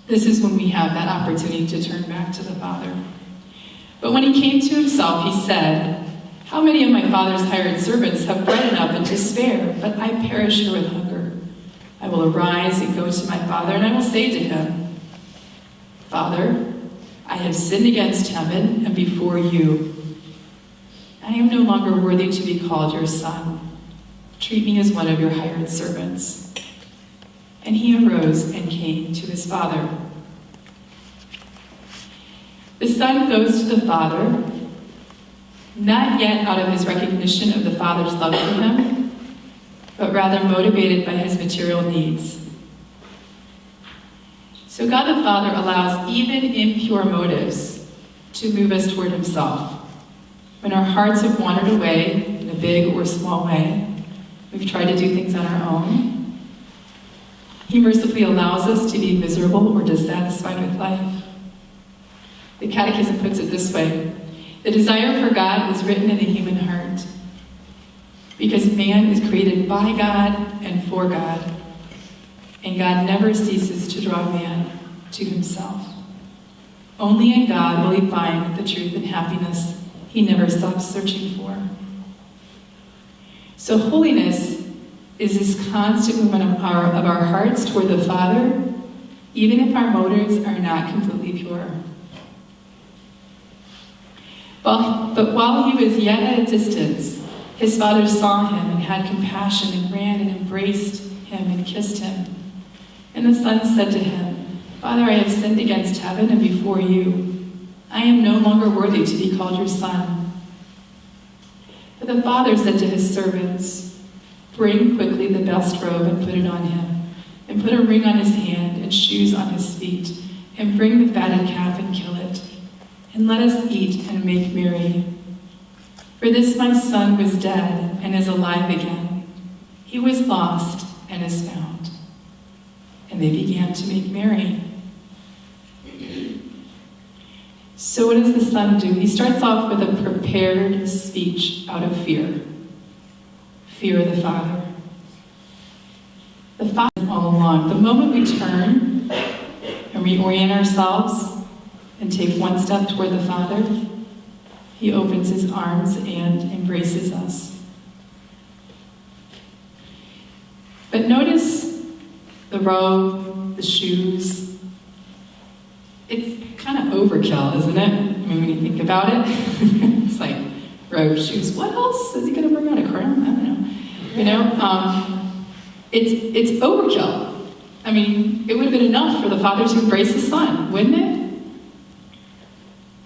This is when we have that opportunity to turn back to the Father. But when he came to himself, he said, "How many of my father's hired servants have bread enough and to spare, but I perish here with hunger? I will arise and go to my father, and I will say to him, 'Father, I have sinned against heaven and before you. I am no longer worthy to be called your son. Treat me as one of your hired servants.' And he arose and came to his father." The son goes to the father, not yet out of his recognition of the father's love for him, but rather motivated by his material needs. So God the Father allows even impure motives to move us toward himself. When our hearts have wandered away in a big or small way, we've tried to do things on our own, he mercifully allows us to be miserable or dissatisfied with life. The Catechism puts it this way: the desire for God is written in the human heart, because man is created by God and for God, and God never ceases to draw man to himself. Only in God will he find the truth and happiness he never stops searching for. So holiness is this constant movement of our hearts toward the Father, even if our motives are not completely pure. But while he was yet at a distance, his father saw him and had compassion and ran and embraced him and kissed him. And the son said to him, "Father, I have sinned against heaven and before you. I am no longer worthy to be called your son." But the father said to his servants, "Bring quickly the best robe and put it on him, and put a ring on his hand and shoes on his feet, and bring the fatted calf and kill it, and let us eat and make merry. For this my son was dead and is alive again. He was lost and is found." And they began to make merry. So what does the son do? He starts off with a prepared speech out of fear. Fear of the Father. The Father all along. The moment we turn and reorient ourselves and take one step toward the Father, he opens his arms and embraces us. But notice the robe, the shoes. It's kind of overkill, isn't it? I mean, when you think about it, it's like robe, shoes. What else is he going to bring out? A crown? I don't know. You know, it's overkill. I mean, it would have been enough for the Father to embrace his Son, wouldn't it?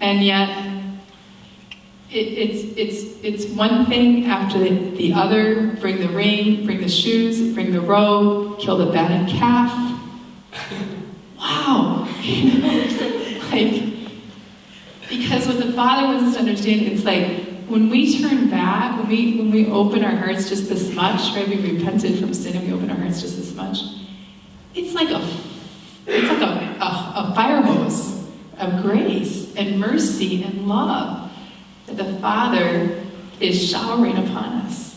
And yet, it's one thing after the other. Bring the ring, bring the shoes, bring the robe, kill the fatted calf. Wow, you know, like, because what the Father wants us to understand, it's like when we turn back, when we open our hearts just this much, right? We repented from sin and we open our hearts just this much. It's like a fire hose of grace and mercy and love that the Father is showering upon us.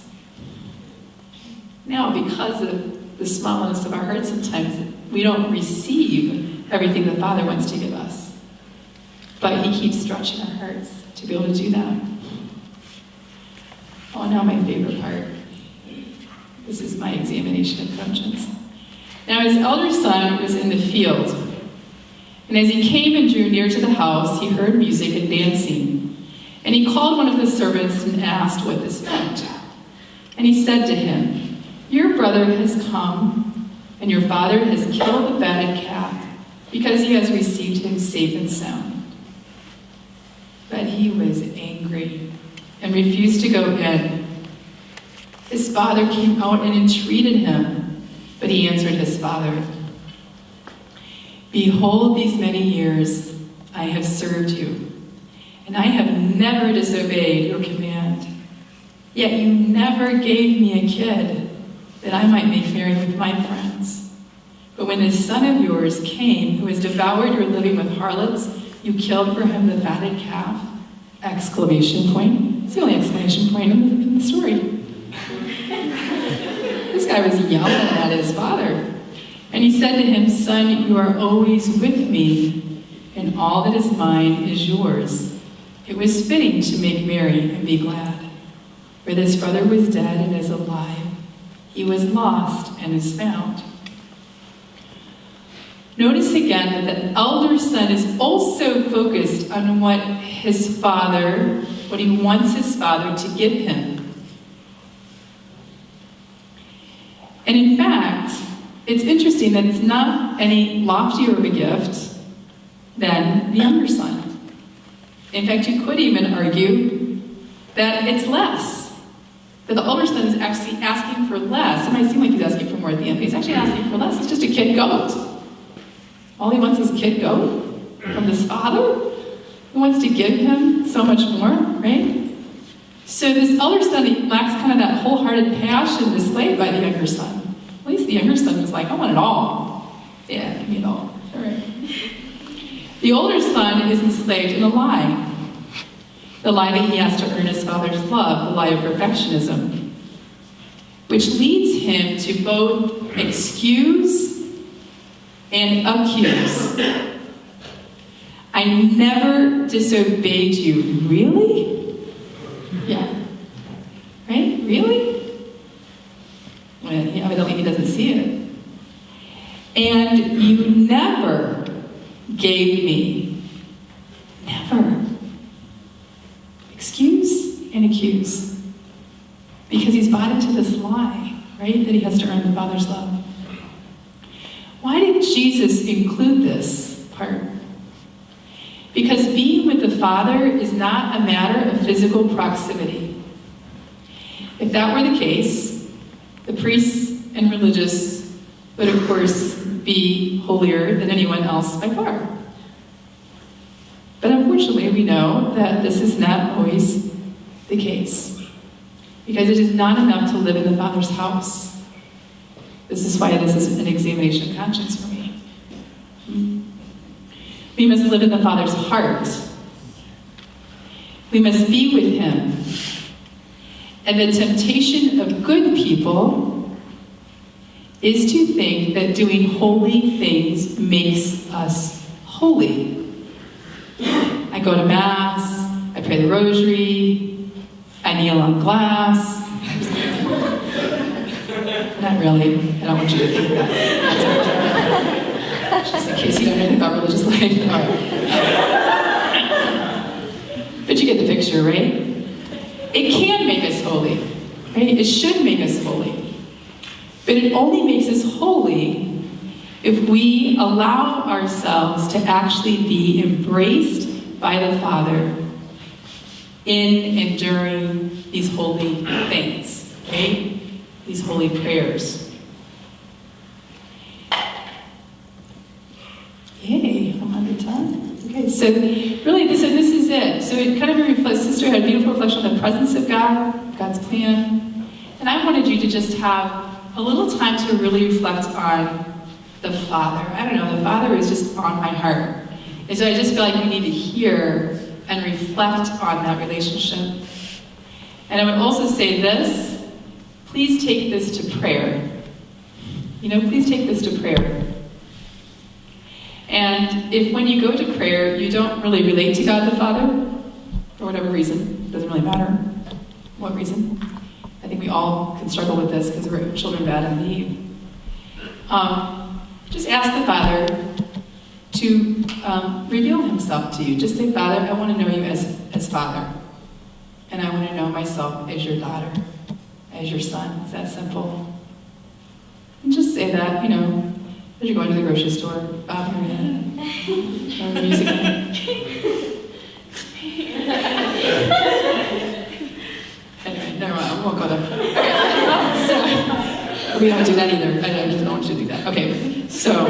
Now, because of the smallness of our hearts, sometimes we don't receive everything the Father wants to give us. But he keeps stretching our hearts to be able to do that. Oh, now my favorite part. This is my examination of conscience. Now his elder son was in the field, and as he came and drew near to the house, he heard music and dancing. And he called one of the servants and asked what this meant. And he said to him, "Your brother has come, and your father has killed the fatted calf, because he has received him safe and sound." But he was angry and refused to go in. His father came out and entreated him, but he answered his father, "Behold, these many years I have served you, and I have never disobeyed your command. Yet you never gave me a kid that I might make merry with my friends. But when this son of yours came, who has devoured your living with harlots, you killed for him the fatted calf." Exclamation point. It's the only exclamation point in the story. This guy was yelling at his father. And he said to him, "Son, you are always with me, and all that is mine is yours." It was fitting to make merry and be glad. For this brother was dead and is alive. He was lost and is found. Notice again that the elder son is also focused on what he wants his father to give him. And in fact, it's interesting that it's not any loftier of a gift than the younger son. In fact, you could even argue that it's less. That the older son is actually asking for less. It might seem like he's asking for more at the end, but he's actually asking for less. It's just a kid goat. All he wants is a kid goat from this father who wants to give him so much more, right? So this elder son lacks kind of that wholehearted passion displayed by the younger son. At least the younger son was like, "I want it all. Yeah, give me it all." All right. The older son is enslaved in a lie. The lie that he has to earn his father's love, the lie of perfectionism, which leads him to both excuse and accuse. "I never disobeyed you." Really? Yeah. Right? Really? Well, evidently he doesn't see it. "And you never gave me." Never. Excuse and accuse. Because he's bought into this lie, right? That he has to earn the Father's love. Why did Jesus include this part? Because being with the Father is not a matter of physical proximity. If that were the case, the priests and religious would, of course, be holier than anyone else by far. But unfortunately, we know that this is not always the case. Because it is not enough to live in the Father's house. This is why this is an examination of conscience for me. We must live in the Father's heart. We must be with Him. And the temptation of good people is to think that doing holy things makes us holy. I go to Mass, I pray the rosary, I kneel on glass. Not really. I don't want you to think that. That's just in case you don't know anything about religious life. All right. But you get the picture, right? It can make us holy, right? It should make us holy. But it only makes us holy if we allow ourselves to actually be embraced by the Father in and during these holy things, right? These holy prayers. Yay, I'm under time. Okay, so really, this is it. So it kind of reflects, Sister had a beautiful reflection on the presence of God, God's plan. And I wanted you to just have a little time to really reflect on the Father. I don't know, the Father is just on my heart. And so I just feel like we need to hear and reflect on that relationship. And I would also say this, please take this to prayer. Please take this to prayer. And if when you go to prayer, you don't really relate to God the Father, for whatever reason, it doesn't really matter what reason. I think we all can struggle with this because we're children of Adam and Eve. Just ask the Father to reveal Himself to you. Just say, "Father, I want to know you as Father. And I want to know myself as your daughter, as your son." It's that simple. And just say that, as you're going to the grocery store. Or music. Anyway, never mind, I won't go there. Okay. So, we don't do that either. I just don't want you to do that. Okay, so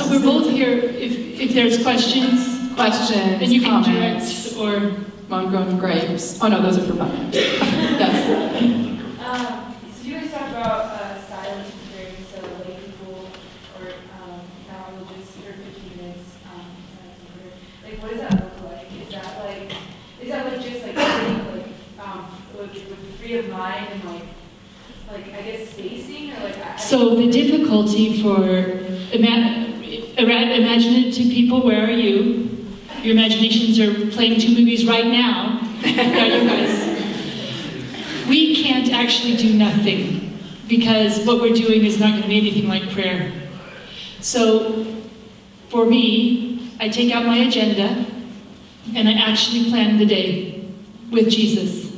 we're both here if there's questions, and you can direct or homegrown grapes. Oh no, those are for fun. Yes. So you guys talked about silence preparing to lay people or non-religious for 15 minutes. Like, what does that look like? Is that just like sitting with free of mind and like I guess spacing or like I don't So the difficulty for imaginative people, where are you? Your imaginations are playing two movies right now. Yeah, you guys. We can't actually do nothing because what we're doing is not going to be anything like prayer. So for me, I take out my agenda and I actually plan the day with Jesus.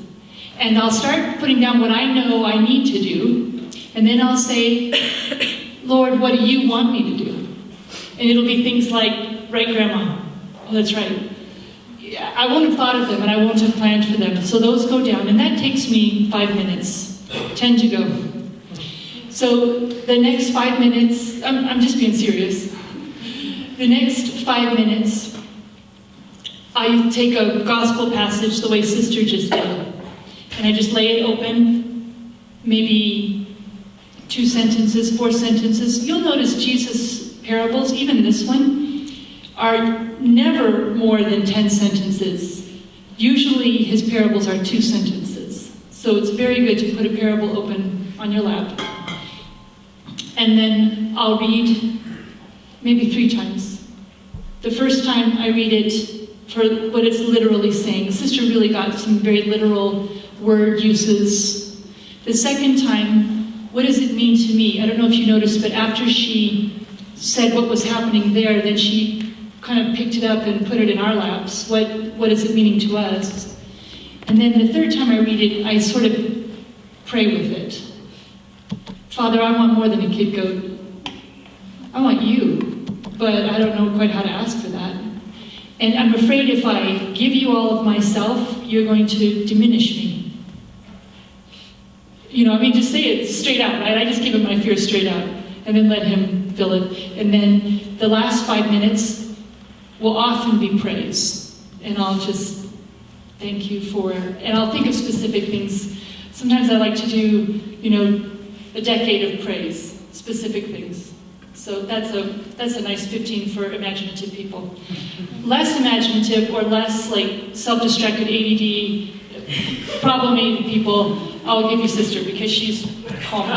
And I'll start putting down what I know I need to do. And then I'll say, Lord, what do you want me to do? And it'll be things like, right, Grandma? Oh, that's right. I won't have thought of them and I won't have planned for them. So those go down. And that takes me 5 minutes, 10 to go. So the next 5 minutes, I'm just being serious. The next 5 minutes, I take a gospel passage the way Sister just did. And I just lay it open, maybe 2 sentences, 4 sentences. You'll notice Jesus' parables, even this one, are never more than 10 sentences. Usually his parables are 2 sentences. So it's very good to put a parable open on your lap. And then I'll read maybe 3 times. The first time I read it for what it's literally saying. Sister really got some very literal word uses. The second time, what does it mean to me? I don't know if you noticed, but after she said what was happening there, then she kind of picked it up and put it in our laps. What is it meaning to us? And then the third time I read it, I sort of pray with it. Father, I want more than a kid goat. I want you, but I don't know quite how to ask for that. And I'm afraid if I give you all of myself, you're going to diminish me. You know, I mean, just say it straight out, right? I just give him my fear straight out, and then let him fill it. And then the last 5 minutes will often be praise. And I'll just thank you for, and I'll think of specific things. Sometimes I like to do, you know, a decade of praise, specific things. So that's a nice 15 for imaginative people. Less imaginative or less like self-distracted ADD, problem-aided people, I'll give you Sister because she's calm.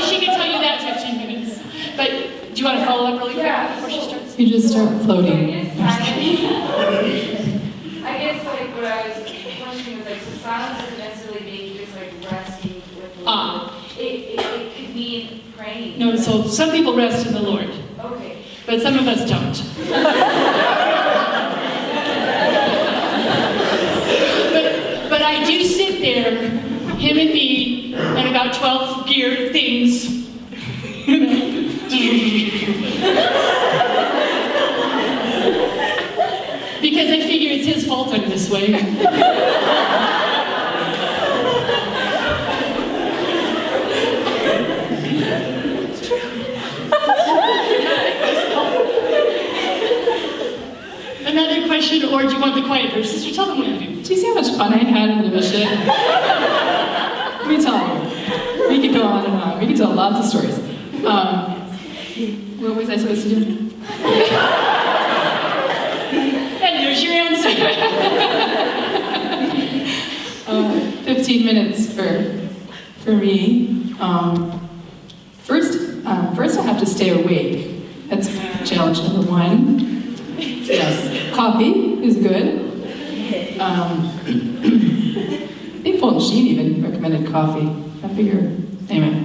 she can tell you that 15 minutes. But do you want to follow up really quick before she starts? You just start floating. I guess like what I was questioning was like, so silence doesn't necessarily mean just like resting with the Lord. It could mean praying. No, so some people rest in the Lord. Okay. But some of us don't. but I do sit there, him and me, and about 12 gear things. Because I figure it's his fault I'm this way. Another question, or do you want the quiet verse? Sister, tell them what you do. Do you see how much fun I had in the mission? Let me tell you. We could go on and on. We could tell lots of stories. What was I supposed to do? And there's your answer. 15 minutes for me. First I have to stay awake. That's challenge number 1. Yes, coffee is good. I think Fulton Sheen even recommended coffee. I figure, anyway.